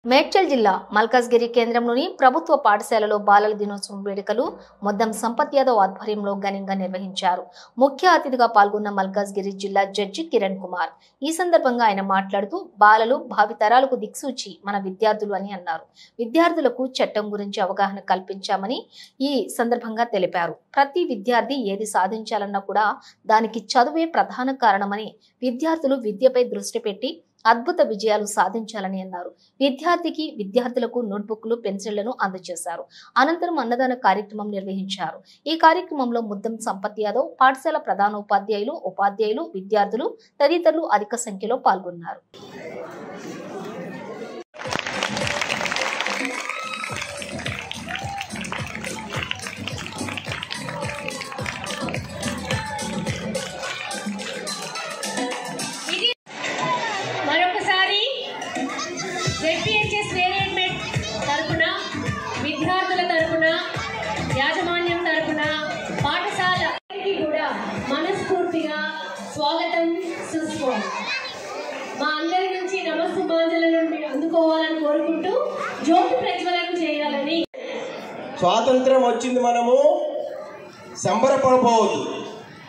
మేడ్చల్ జిల్లా మల్కాజ్గిరి కేంద్రంలోని ప్రభుత్వ పాఠశాలలో బాలల దినోత్సవం వేడుకలు మొద్దం సంపత్ యాదవ్ ఆధ్వర్యంలో ఘనంగా నిర్వహించారు. ముఖ్య అతిథిగా పాల్గొన్న మల్కాజ్గిరి జిల్లా జడ్జి కిరణ్ కుమార్ ఈ సందర్భంగా ఆయన మాట్లాడుతూ బాలలు భావితరాలకు దిక్సూచి మన విద్యార్థులు అని అన్నారు. విద్యార్థులకు చట్టం గురించి అవగాహన కల్పించామని ఈ సందర్భంగా తెలిపారు. ప్రతి విద్యార్థి ఏది సాధించాలన్నా కూడా దానికి చదువే ప్రధాన కారణమని, విద్యార్థులు విద్యపై దృష్టి పెట్టి అద్భుత విజయాలు సాధించాలని అన్నారు. విద్యార్థులకు నోట్బుక్లు, పెన్సిళ్లను అందజేశారు. అనంతరం అన్నదాన కార్యక్రమం నిర్వహించారు. ఈ కార్యక్రమంలో ముద్దం సంపత్ యాదవ్, పాఠశాల ప్రధానోపాధ్యాయులు, ఉపాధ్యాయులు, విద్యార్థులు తదితరులు అధిక సంఖ్యలో పాల్గొన్నారు. విద్యార్థుల తరపున, యాజమాన్యం తరపున, పాఠశాలకి కూడా మనస్ఫూర్తిగా స్వాగతం, సుస్వాగతం. మా అందరి నుంచి నమస్సుమాంజలను అందుకోవాలని కోరుకుంటూ జ్యోతి ప్రజ్వలన చేయాలని. స్వాతంత్రం వచ్చింది, మనము సంబరపడపోవద్దు,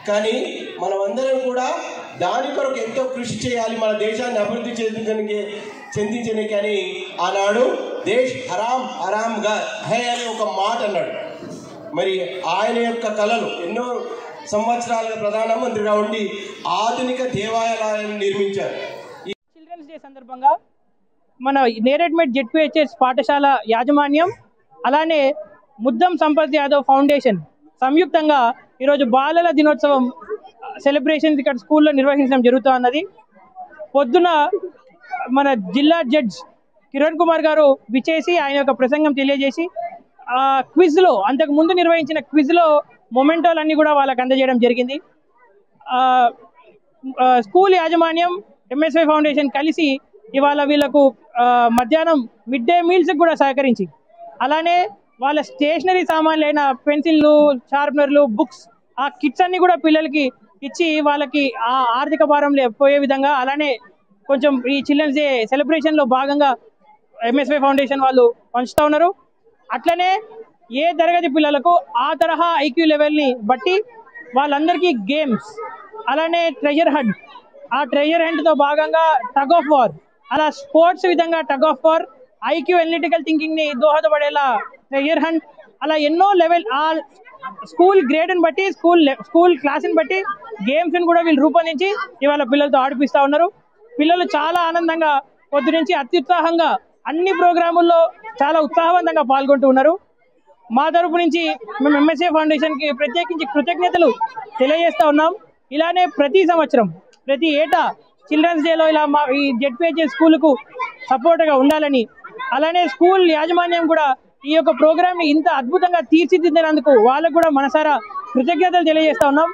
కానీ మనమందరం కూడా దాని కొరకు ఎంతో కృషి చేయాలి. మన దేశాన్ని అభివృద్ధి చెందించడానికి అని ఆనాడు దేశ్ హరాం హరాంగా హై అనే ఒక మాట అన్నాడు. మరి ఆయన యొక్క కళలు ఎన్నో సంవత్సరాలుగా ప్రధానమంత్రిగా ఉండి ఆధునిక దేవాలయాలను నిర్మించారు. చిల్డ్రన్స్ డే సందర్భంగా మన నేరేడ్మెట్ జెడ్పీహెచ్ఎస్ పాఠశాల యాజమాన్యం అలానే ముద్దం సంపత్ యాదవ్ ఫౌండేషన్ సంయుక్తంగా ఈరోజు బాలల దినోత్సవం సెలబ్రేషన్స్ ఇక్కడ స్కూల్లో నిర్వహించడం జరుగుతూ ఉన్నది. పొద్దున మన జిల్లా జడ్జ్ కిరణ్ కుమార్ గారు విచేసి ఆయన యొక్క ప్రసంగం తెలియజేసి క్విజ్లో, అంతకు ముందు నిర్వహించిన క్విజ్లో మొమెంటోలన్నీ కూడా వాళ్ళకి అందజేయడం జరిగింది. స్కూల్ యాజమాన్యం, ఎంఎస్వై ఫౌండేషన్ కలిసి ఇవాళ వీళ్ళకు మధ్యాహ్నం మిడ్ డే మీల్స్కి కూడా సహకరించి, అలానే వాళ్ళ స్టేషనరీ సామాన్లు అయిన పెన్సిళ్ళు, షార్ప్నర్లు, బుక్స్, ఆ కిట్స్ అన్ని కూడా పిల్లలకి ఇచ్చి వాళ్ళకి ఆ ఆర్థిక భారం పోయే విధంగా, అలానే కొంచెం ఈ చిల్డ్రన్స్ డే సెలబ్రేషన్లో భాగంగా ఎంఎస్వై ఫౌండేషన్ వాళ్ళు పంచుతూ ఉన్నారు. అట్లనే ఏ తరగతి పిల్లలకు ఆ తరహా ఐక్యూ లెవెల్ని బట్టి వాళ్ళందరికీ గేమ్స్, అలానే ట్రెజర్ హంట్, ఆ ట్రెజర్ హంట్తో భాగంగా టగ్ ఆఫ్ వార్, అలా స్పోర్ట్స్ విధంగా tug of war, IQ analytical థింకింగ్ని దోహదపడేలా ట్రెజర్ హంట్, అలా ఎన్నో లెవెల్ ఆ స్కూల్ గ్రేడ్ని బట్టి, స్కూల్ క్లాస్ని బట్టి గేమ్స్ని కూడా వీళ్ళు రూపొందించి ఇవాళ పిల్లలతో ఆడిపిస్తూ ఉన్నారు. పిల్లలు చాలా ఆనందంగా పొద్దు నుంచి అత్యుత్సాహంగా అన్ని ప్రోగ్రాముల్లో చాలా ఉత్సాహవంతంగా పాల్గొంటూ ఉన్నారు. మా తరపు నుంచి మేము ఎంఎస్ఏ ఫౌండేషన్కి ప్రత్యేకించి కృతజ్ఞతలు తెలియజేస్తూ ఉన్నాం. ఇలానే ప్రతి సంవత్సరం, ప్రతి ఏటా చిల్డ్రన్స్ డేలో ఇలా మా ఈ జెడ్పీహెచ్ఎస్ స్కూల్కు సపోర్ట్గా ఉండాలని, అలానే స్కూల్ యాజమాన్యం కూడా ఈ యొక్క ప్రోగ్రామ్ని ఇంత అద్భుతంగా తీర్చిదిద్దినందుకు వాళ్ళకు కూడా మనసారా కృతజ్ఞతలు తెలియజేస్తూ ఉన్నాం.